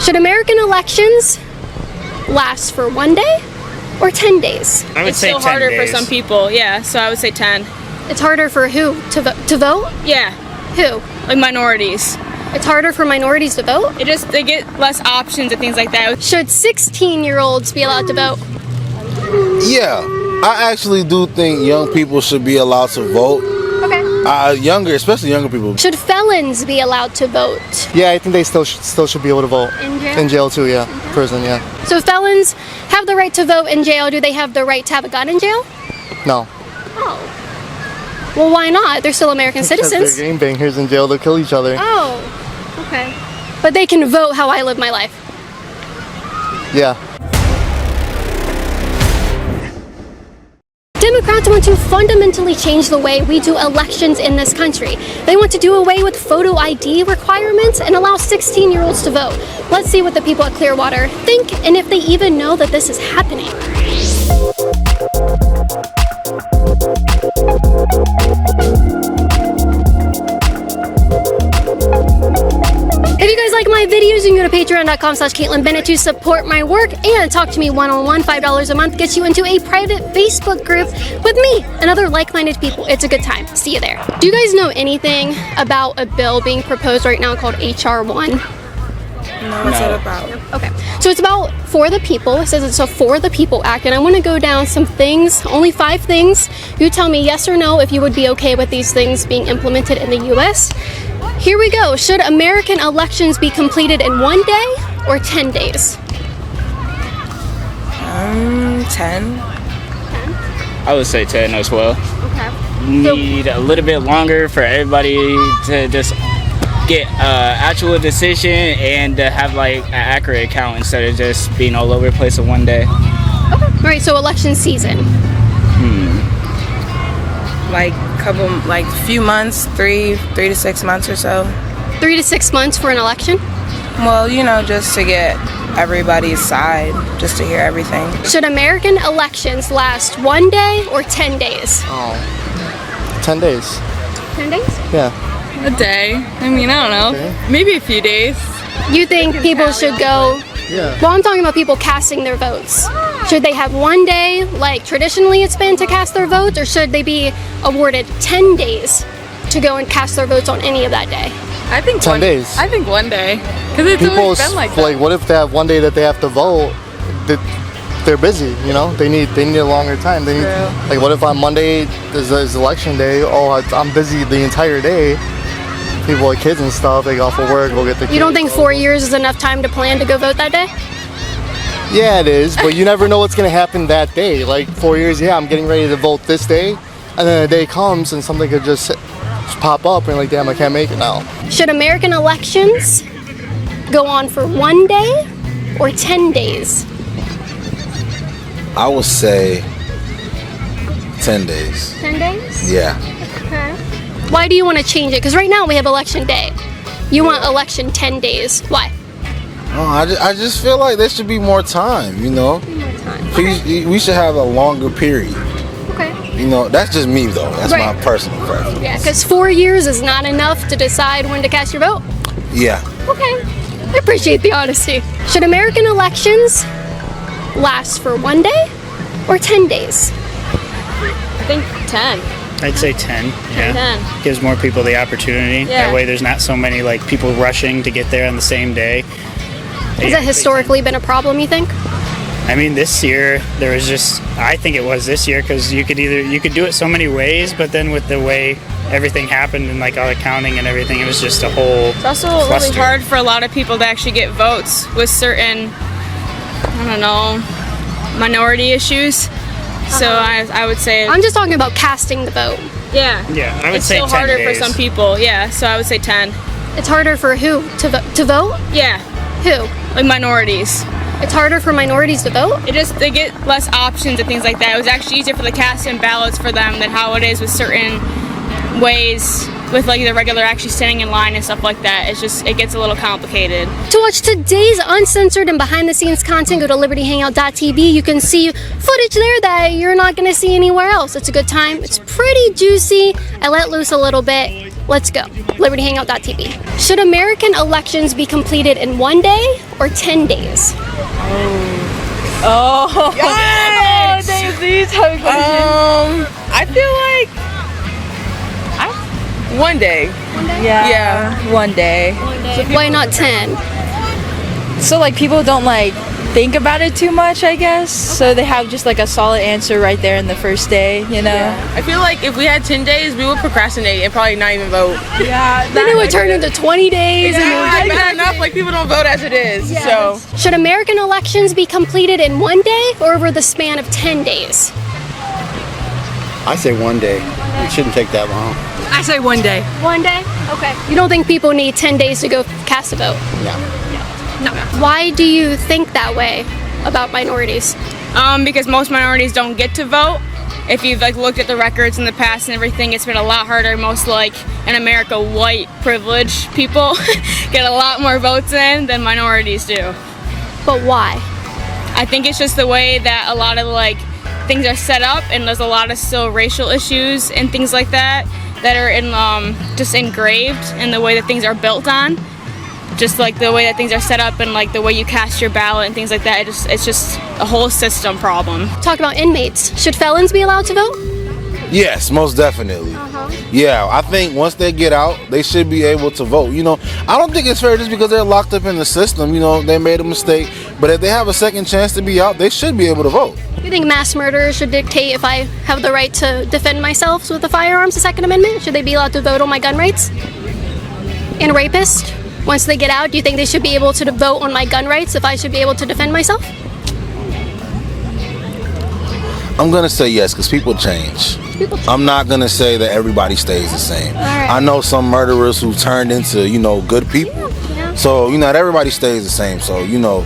Should American elections last for 1 day or 10 days? I would say 10 days. It's still harder for some people, yeah, so I would say 10. It's harder for who? To vote? Yeah. Who? Like minorities. It's harder for minorities to vote? They get less options and things like that. Should 16-year-olds be allowed to vote? Yeah, I actually do think young people should be allowed to vote. Okay. Especially younger people. Should felons be allowed to vote? Yeah, I think they still should be able to vote. In jail? In jail too, yeah. Prison, yeah. So felons have the right to vote in jail. Do they have the right to have a gun in jail? No. Oh. Well, why not? They're still American citizens. They're gangbangers in jail. They'll kill each other. Oh, okay. But they can vote how I live my life. Yeah. Democrats want to fundamentally change the way we do elections in this country. They want to do away with photo ID requirements and allow 16-year-olds to vote. Let's see what the people at Clearwater think and if they even know that this is happening. If you guys like my videos, you can go to patreon.com/Kaitlin Bennett to support my work and talk to me one-on-one. $5 a month gets you into a private Facebook group with me and other like-minded people. It's a good time. See you there. Do you guys know anything about a bill being proposed right now called HR 1? No, what's it about? Okay, so it's about For the People. It says it's a For the People Act, and I want to go down some things, only 5 things. You tell me yes or no if you would be okay with these things being implemented in the U.S. Here we go. Should American elections be completed in 1 day or 10 days? 10. I would say 10 as well. Okay. Need a little bit longer for everybody to just get actual decision and have like an accurate count instead of just being all over the place in 1 day. Okay. All right, so election season. Like few months, 3 to 6 months or so. 3 to 6 months for an election? Well, just to get everybody's side, just to hear everything. Should American elections last 1 day or 10 days? 10 days. 10 days? Yeah. A day. I mean, I don't know. Okay. Maybe a few days. You think people should go? Yeah. Well, I'm talking about people casting their votes. Should they have 1 day, like traditionally it's been, to cast their votes, or should they be awarded 10 days to go and cast their votes on any of that day? I think 10 days. I think 1 day. Because it's always been like that. Like, what if they have 1 day that they have to vote? They're busy, They need a longer time. They need, like, what if on Monday is election day? Oh, I'm busy the entire day. People with kids and stuff, they go off of work, go get the kids. You don't think 4 years is enough time to plan to go vote that day? Yeah, it is, but you never know what's going to happen that day. Like 4 years, yeah, I'm getting ready to vote this day, and then a day comes and something could just pop up and you're like, damn, I can't make it now. Should American elections go on for 1 day or 10 days? I would say 10 days. 10 days? Yeah. Okay. Why do you want to change it? Because right now we have election day. You want election 10 days. Why? Oh, I just feel like there should be more time, More time. Okay. We should have a longer period. Okay. That's just me though. That's my personal preference. Yeah, because 4 years is not enough to decide when to cast your vote. Yeah. Okay. I appreciate the honesty. Should American elections last for 1 day or 10 days? I think 10. I'd say 10. Yeah. 10. Gives more people the opportunity. Yeah. That way there's not so many people rushing to get there on the same day. Has that historically been a problem, you think? I mean, this year there was I think it was this year because you could do it so many ways, but then with the way everything happened and all the counting and everything, it was just a whole It's also cluster. really hard for a lot of people to actually get votes with certain, minority issues. So I would say I'm just talking about casting the vote. yeah. Yeah, I would It's say still 10 harder days. for some people. Yeah. So I would say 10. It's harder for who? To vote? Yeah. Who? Like minorities. It's harder for minorities to vote? They get less options and things like that. It was actually easier for the casting ballots for them than how it is with certain ways with the regular actually standing in line and stuff like that. It gets a little complicated. To watch today's uncensored and behind the scenes content, go to libertyhangout.tv. You can see footage there that you're not going to see anywhere else. It's a good time. It's pretty juicy. I let loose a little bit. Let's go. LibertyHangout.tv. Should American elections be completed in 1 day or 10 days? Oh, these type of questions. I feel like 1 day. Yeah, 1 day. Why not 10? So like people don't like think about it too much, I guess. So they have just like a solid answer right there in the first day, you know? I feel like if we had 10 days, we would procrastinate and probably not even vote. Yeah. Then it would turn into 20 days. And Exactly. Bad enough, like people don't vote as it is. So Should American elections be completed in 1 day or over the span of 10 days? I say 1 day. It shouldn't take that long. I say 1 day. 1 day? Okay. You don't think people need 10 days to go cast a vote? No. Why do you think that way about minorities? Because most minorities don't get to vote. If you've like looked at the records in the past and everything, it's been a lot harder. Most like in America, white privileged people get a lot more votes in than minorities do. But why? I think it's just the way that a lot of like things are set up, and there's a lot of still racial issues and things like that that are in just engraved in the way that things are built on. Just like the way that things are set up and like the way you cast your ballot and things like that. It's just a whole system problem. Talk about inmates. Should felons be allowed to vote? Yes, most definitely. Yeah, I think once they get out, they should be able to vote. You know, I don't think it's fair just because they're locked up in the system. You know, they made a mistake. But if they have a second chance to be out, they should be able to vote. You think mass murderers should dictate if I have the right to defend myself with the firearms, the Second Amendment? Should they be allowed to vote on my gun rights? And rapists, once they get out, do you think they should be able to vote on my gun rights if I should be able to defend myself? I'm going to say yes because people change. I'm not going to say that everybody stays the same. right. I know some murderers who turned into, you know, good people. Yeah. So, you know, not everybody stays the same. So, you know,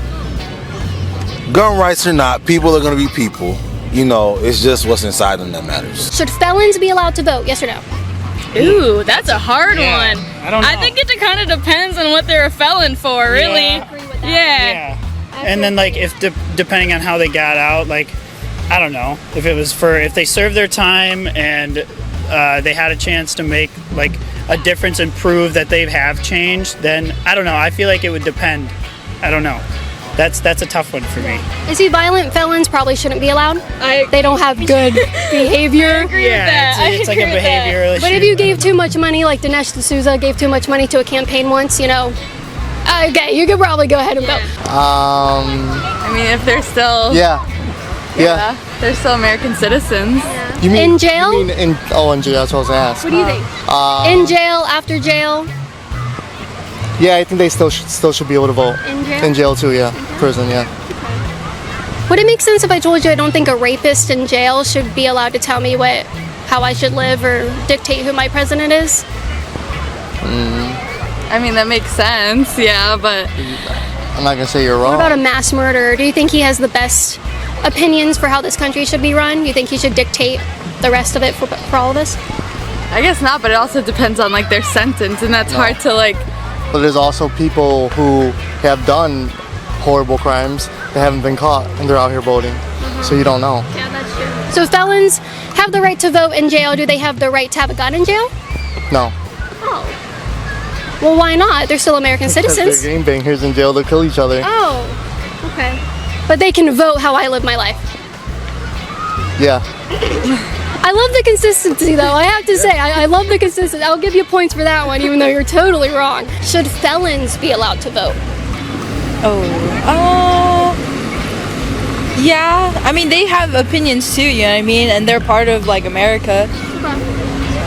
gun rights or not, people are going to be people. You know, it's just what's inside them that matters. Should felons be allowed to vote? Yes or no? Ooh, that's a hard one. I don't know. I think it kind of depends on what they're a felon for, really. Yeah. Yeah. And then like if depending on how they got out, like I don't know if it was if they served their time and they had a chance to make like a difference and prove that they have changed, then I don't know. I feel like it would depend. I don't know. That's a tough one for me. I see violent felons probably shouldn't be allowed. They don't have good behavior. Yeah, it's like a behavioral issue. But if you gave too much money, like Dinesh D'Souza gave too much money to a campaign once, you know, okay, you could probably go ahead and vote. I mean, if they're still Yeah. they're still American citizens. You mean In jail? You mean in jail? That's what I was gonna ask. What do you think? In jail, after jail? Yeah, I think they still should be able to vote. In jail? In jail too, yeah. Prison, yeah. Would it make sense if I told you I don't think a rapist in jail should be allowed to tell me how I should live or dictate who my president is? I mean, that makes sense, yeah, but I'm not gonna say you're wrong. What about a mass murderer? Do you think he has the best opinions for how this country should be run? You think he should dictate the rest of it for all of us? I guess not, but it also depends on like their sentence, and that's hard to like. But there's also people who have done horrible crimes that haven't been caught and they're out here voting. So you don't know. Yeah, that's true. So felons have the right to vote in jail. Do they have the right to have a gun in jail? No. Oh. Well, why not? They're still American Because citizens. they're gangbangers in jail, they'll kill each other. Oh, okay. But they can vote how I live my life. Yeah. I love the consistency, though. I have to say, I love the consistency. I'll give you points for that one, even though you're totally wrong. Should felons be allowed to vote? Yeah, I mean, they have opinions too, you know what I mean? And they're part of like America.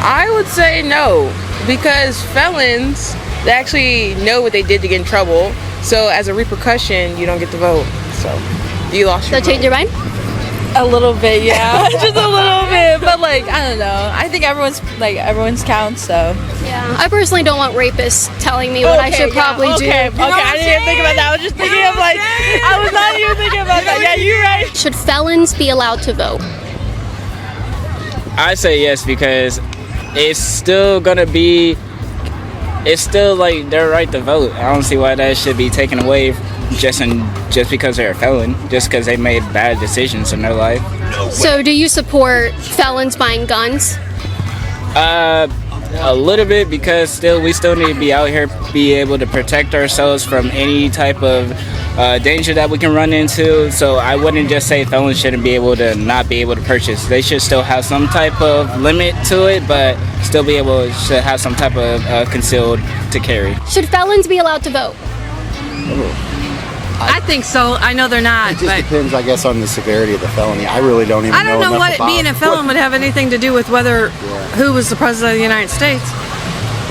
I would say no, because felons, they actually know what they did to get in trouble. So as a repercussion, you don't get to vote. So you lost your So change your mind? A little bit, yeah. Just a little bit, but like, I don't know. I think everyone's counts, so. Yeah. I personally don't want rapists telling me what I should probably do. Okay, I didn't even think about that. I was just thinking of like, I was not even thinking about that. Yeah, you're right. Should felons be allowed to vote? I say yes because it's still gonna be, it's still like their right to vote. I don't see why that should be taken away just because they're a felon, just because they made bad decisions in their life. So do you support felons buying guns? a little bit, because we still need to be out here, be able to protect ourselves from any type of danger that we can run into. So I wouldn't just say felons shouldn't be able to not be able to purchase. They should still have some type of limit to it, but still be able to have some type of concealed to carry. Should felons be allowed to vote? I think so. I know they're not. It just depends, I guess, on the severity of the felony. I really don't even know. I don't know enough what about being a felon would have anything to do with who was the president of the United States.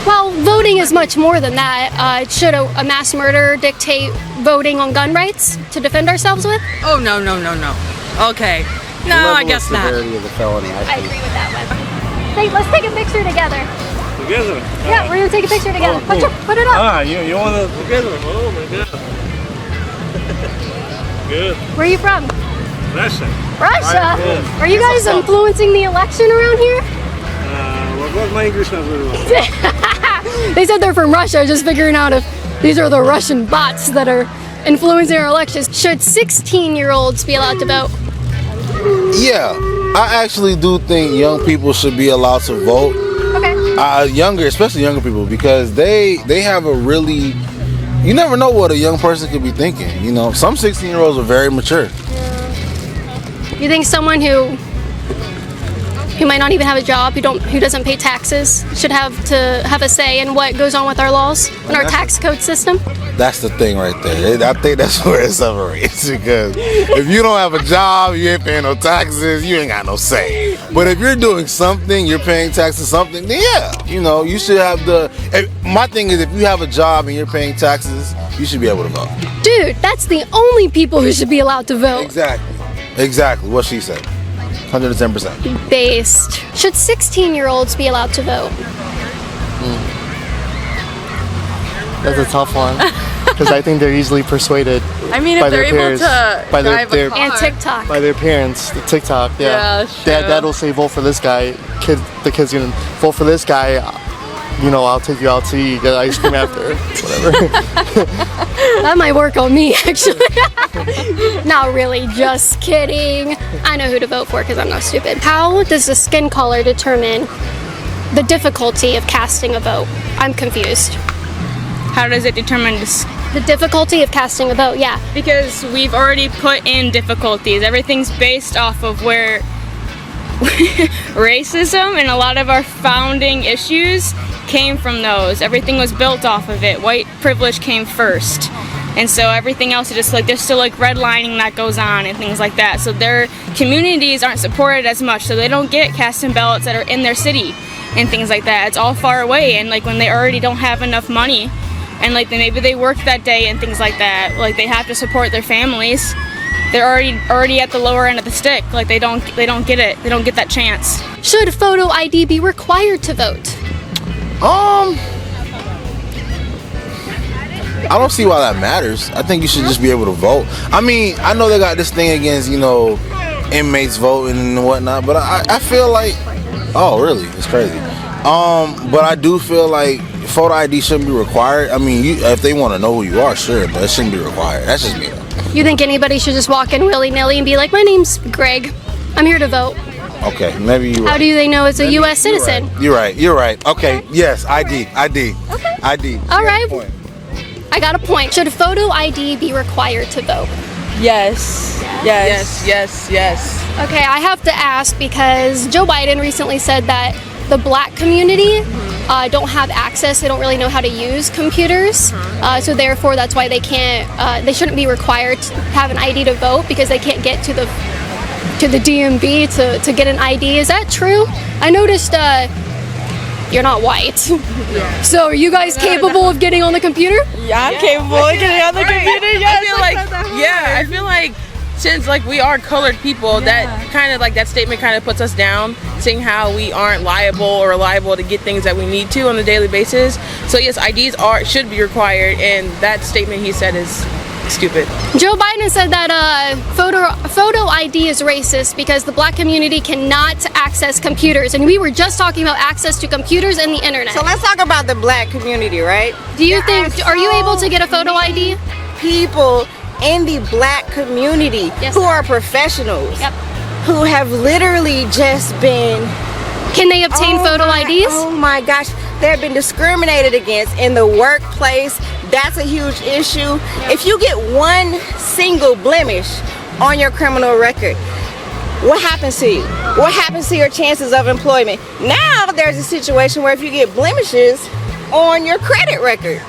Well, voting is much more than that. Should a mass murder dictate voting on gun rights to defend ourselves with? Oh, no. Okay. No, I guess not. The severity of the felony, I agree with that one. Hey, let's take a picture together. Together? Yeah, we're gonna take a picture together. Oh, cool. Put it up. You want to together? Oh my God. Good. Where are you from? Russia. Russia? Yeah. Are you guys influencing the election around here? What my English not very well. They said they're from Russia, just figuring out if these are the Russian bots that are influencing our elections. Should 16-year-olds be allowed to vote? Yeah, I actually do think young people should be allowed to vote. Okay. Especially younger people, because they have a really, you never know what a young person could be thinking. You know, some 16-year-olds are very mature. You think someone who might not even have a job, who doesn't pay taxes, should have a say in what goes on with our laws and our tax code system? That's the thing right there. I think that's where it separates, because if you don't have a job, you ain't paying no taxes, you ain't got no say. But if you're doing something, you're paying taxes something, then yeah, you should have my thing is, if you have a job and you're paying taxes, you should be able to vote. Dude, that's the only people who should be allowed to vote. Exactly what she said. 110%. Based. Should 16-year-olds be allowed to vote? That's a tough one, because I think they're easily persuaded. I mean, if they're able to drive a car. And TikTok. By their parents, the TikTok, yeah. Dad'll say vote for this guy. The kid's gonna vote for this guy. I'll take you out to eat, get ice cream after, whatever. That might work on me, actually. Not really, just kidding. I know who to vote for because I'm not stupid. How does the skin color determine the difficulty of casting a vote? I'm confused. How does it determine the difficulty of casting a vote? Yeah. Because we've already put in difficulties. Everything's based off of where racism and a lot of our founding issues came from those. Everything was built off of it. White privilege came first. And so everything else is just there's still redlining that goes on and things like that. So their communities aren't supported as much. So they don't get casting ballots that are in their city and things like that. It's all far away. And when they already don't have enough money and maybe they work that day and things like that, they have to support their families. They're already at the lower end of the stick. They don't get it. They don't get that chance. Should photo ID be required to vote? I don't see why that matters. I think you should just be able to vote. I mean, I know they got this thing against, inmates voting and whatnot, but I feel like, oh, really? It's crazy. But I do feel like photo ID shouldn't be required. I mean, if they want to know who you are, sure, but it shouldn't be required. That's just me. You think anybody should just walk in willy-nilly and be like, my name's Greg, I'm here to vote? Okay, maybe you're right. How do they know it's a U.S. citizen? You're right. Okay, yes, ID. Okay. ID. All right. I got a point. Should photo ID be required to vote? Yes. Okay, I have to ask because Joe Biden recently said that the black community don't have access. They don't really know how to use computers. So therefore, that's why they can't. They shouldn't be required to have an ID to vote because they can't get to the DMV to get an ID. Is that true? I noticed you're not white. So are you guys capable of getting on the computer? Yeah, I'm capable of getting on the computer. Yes, I feel like since we are colored people, that kind of that statement kind of puts us down, saying how we aren't liable or reliable to get things that we need to on a daily basis. So yes, IDs should be required, and that statement he said is stupid. Joe Biden said that photo ID is racist because the black community cannot access computers, and we were just talking about access to computers and the internet. So let's talk about the black community, right? Do you are you able to get a photo ID? People in the black community who are professionals, who have literally just been Can they obtain photo IDs? Oh my gosh, they've been discriminated against in the workplace. That's a huge issue. If you get one single blemish on your criminal record, what happens to you? What happens to your chances of employment? Now there's a situation where if you get blemishes on your credit record,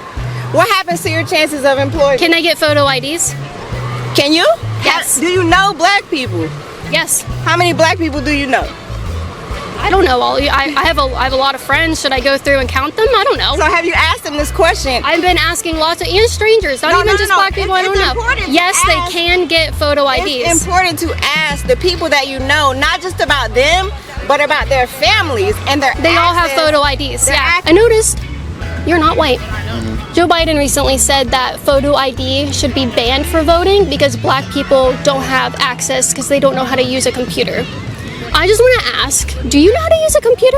what happens to your chances of employment? Can I get photo IDs? Can you? Yes. Do you know black people? Yes. How many black people do you know? I don't know all. I have a lot of friends. Should I go through and count them? I don't know. So have you asked them this question? I've been asking lots of, and strangers, not even just black people. I don't know. Yes, they can get photo IDs. It's important to ask the people that you know, not just about them, but about their families and their They all have photo IDs. Yeah. I noticed you're not white. Joe Biden recently said that photo ID should be banned for voting because black people don't have access because they don't know how to use a computer. I just want to ask, do you know how to use a computer?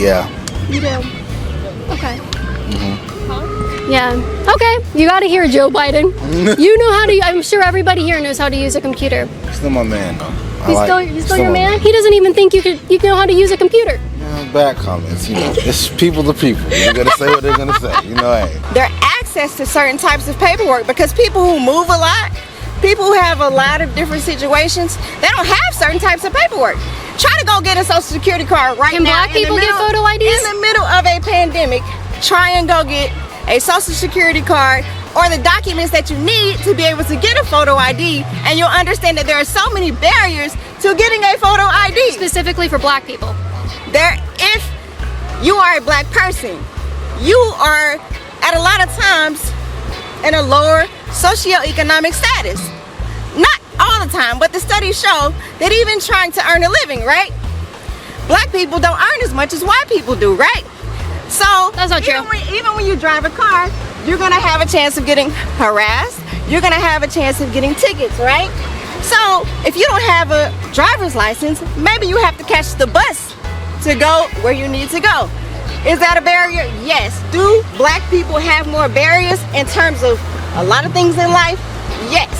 Yeah. You do. Okay. Yeah. Okay. You got to hear Joe Biden. You know how to. I'm sure everybody here knows how to use a computer. Still my man though. He's still your man. He doesn't even think you know how to use a computer. Bad comments, you know. It's people to people. They're gonna say what they're gonna say. You know, hey. Their access to certain types of paperwork, because people who move a lot, people who have a lot of different situations, they don't have certain types of paperwork. Try to go get a social security card right now. Can black people get photo IDs? In the middle of a pandemic, try and go get a social security card or the documents that you need to be able to get a photo ID, and you'll understand that there are so many barriers to getting a photo ID. Specifically for black people. If you are a black person, you are at a lot of times in a lower socioeconomic status. Not all the time, but the studies show that even trying to earn a living, right? Black people don't earn as much as white people do, right? So that's not true. Even when you drive a car, you're gonna have a chance of getting harassed. You're gonna have a chance of getting tickets, right? So if you don't have a driver's license, maybe you have to catch the bus to go where you need to go. Is that a barrier? Yes. Do black people have more barriers in terms of a lot of things in life? Yes.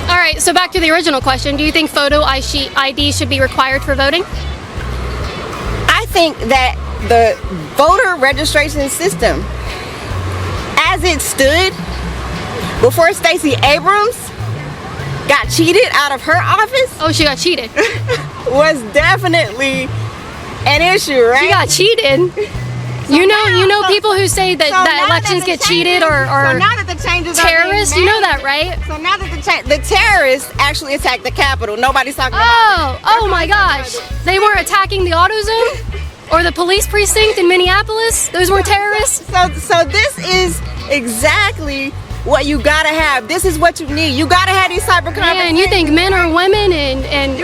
All right, so back to the original question. Do you think photo ID should be required for voting? I think that the voter registration system, as it stood before Stacey Abrams got cheated out of her office. Oh, she got cheated. Was definitely an issue, right? She got cheated. So you know people who say that elections get cheated or so now that the changes terrorists. Are you know that, right? So now that the terrorists actually attacked the Capitol, nobody's talking about it. Oh my gosh! They were attacking the AutoZone or the police precinct in Minneapolis. Those were terrorists. So this is exactly what you gotta have. This is what you need. You gotta have these cyber conversations. And you think men or women and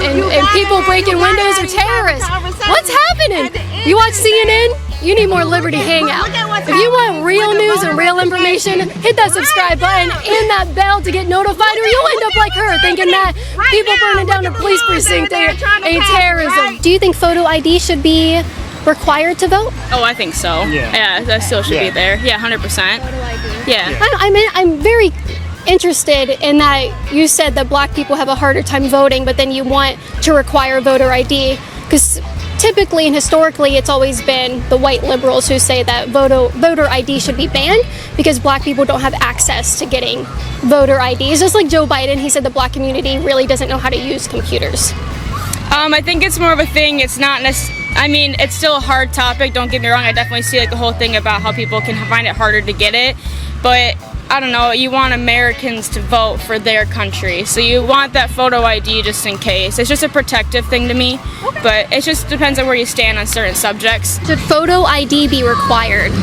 people breaking windows are terrorists? What's happening? You watch CNN? You need more Liberty Hangout. If you want real news and real information, hit that subscribe button and that bell to get notified, or you'll end up like her thinking that people burning down the police precinct ain't terrorism. Do you think photo ID should be required to vote? Oh, I think so. Yeah, that still should be there. Yeah, 100%. Yeah. I'm very interested in that you said that black people have a harder time voting, but then you want to require voter ID, because typically and historically it's always been the white liberals who say that voter ID should be banned because black people don't have access to getting voter IDs. Just like Joe Biden, he said the black community really doesn't know how to use computers. I think it's more of a thing. It's not it's still a hard topic, don't get me wrong. I definitely see the whole thing about how people can find it harder to get it, but I don't know, you want Americans to vote for their country, so you want that photo ID just in case. It's just a protective thing to me, but it just depends on where you stand on certain subjects. Should photo ID be required?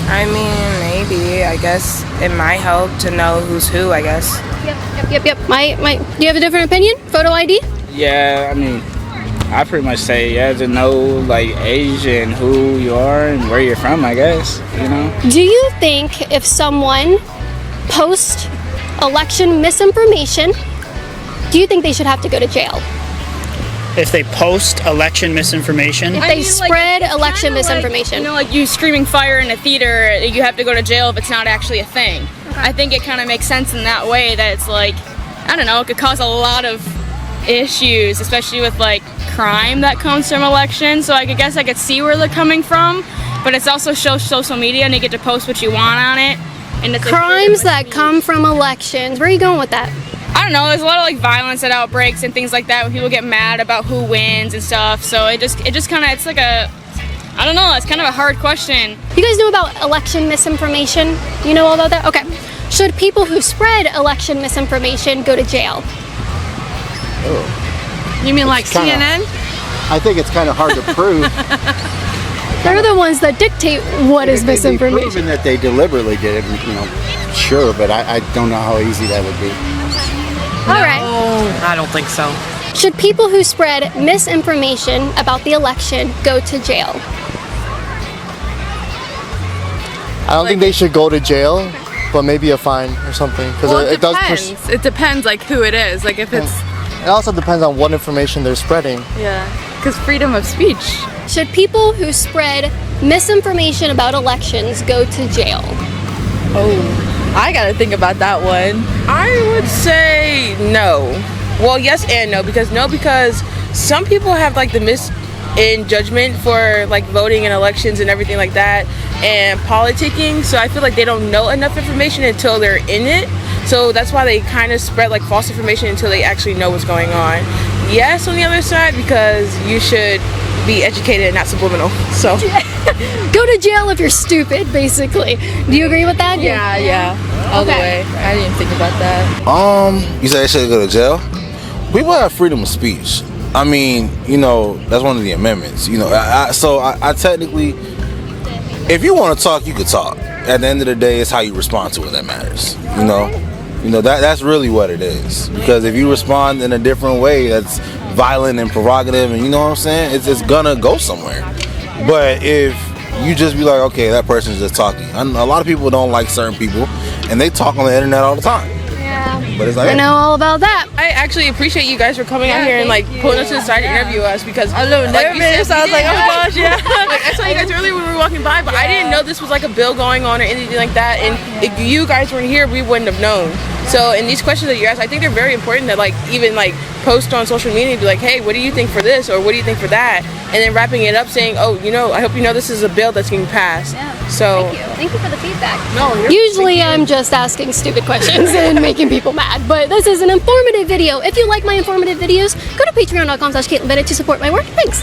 I mean, maybe. I guess it might help to know who's who, I guess. Yep. Do you have a different opinion? Photo ID? Yeah, I pretty much say to know like age and who you are and where you're from, I guess, you know. Do you think if someone posts election misinformation, do you think they should have to go to jail? If they post election misinformation? If they spread election misinformation. Like you screaming fire in a theater, you have to go to jail if it's not actually a thing. I think it kind of makes sense in that way, that it's like, I don't know, it could cause a lot of issues, especially with like crime that comes from elections. So like, I guess I could see where they're coming from, but it's also social media and you get to post what you want on it. And it's Crimes that come from elections. Where are you going with that? I don't know, there's a lot of like violence that outbreaks and things like that when people get mad about who wins and stuff. So it just kind of, it's like a, I don't know, it's kind of a hard question. You guys know about election misinformation? You know all about that? Okay. Should people who spread election misinformation go to jail? Oh. You mean like CNN? I think it's kind of hard to prove. They're the ones that dictate what is misinformation. Proven that they deliberately did it, you know, sure, but I don't know how easy that would be. All right. I don't think so. Should people who spread misinformation about the election go to jail? I don't think they should go to jail, but maybe a fine or something, because Well, it does. depends. It depends, like who it is. Like if it's It also depends on what information they're spreading. yeah, because freedom of speech. Should people who spread misinformation about elections go to jail? Oh, I gotta think about that one. I would say no. Well, yes and no, because some people have like the in judgment for like voting and elections and everything like that and politicking, so I feel like they don't know enough information until they're in it, so that's why they kind of spread like false information until they actually know what's going on. Yes, on the other side, because you should be educated and not subliminal, so Go to jail if you're stupid, basically. Do you agree with that? Yeah, all the way. I didn't even think about that. You say they should go to jail? People have freedom of speech. I mean, you know, that's one of the amendments. You know, I technically, if you want to talk, you could talk. At the end of the day, it's how you respond to it that matters. You know that's really what it is. Because if you respond in a different way, that's violent and provocative, and you know what I'm saying, it's gonna go somewhere. But if you just be like, okay, that person's just talking. A lot of people don't like certain people, and they talk on the internet all the time. But it's like, I know all about that. I actually appreciate you guys for coming out here and like pulling us to the side to interview us, because I'm a little nervous. I was like, oh my gosh, yeah. Like, I saw you guys earlier when we were walking by, but I didn't know this was like a bill going on or anything like that. And if you guys weren't here, we wouldn't have known. So, and these questions that you ask, I think they're very important to like even like post on social media and be like, hey, what do you think for this, or what do you think for that? And then wrapping it up saying, oh, you know, I hope you know this is a bill that's getting passed. Yeah. So Thank you for the feedback. No, usually I'm just asking stupid questions and making people mad, but this is an informative video. If you like my informative videos, go to patreon.com/KaitlinBennett to support my work. Thanks.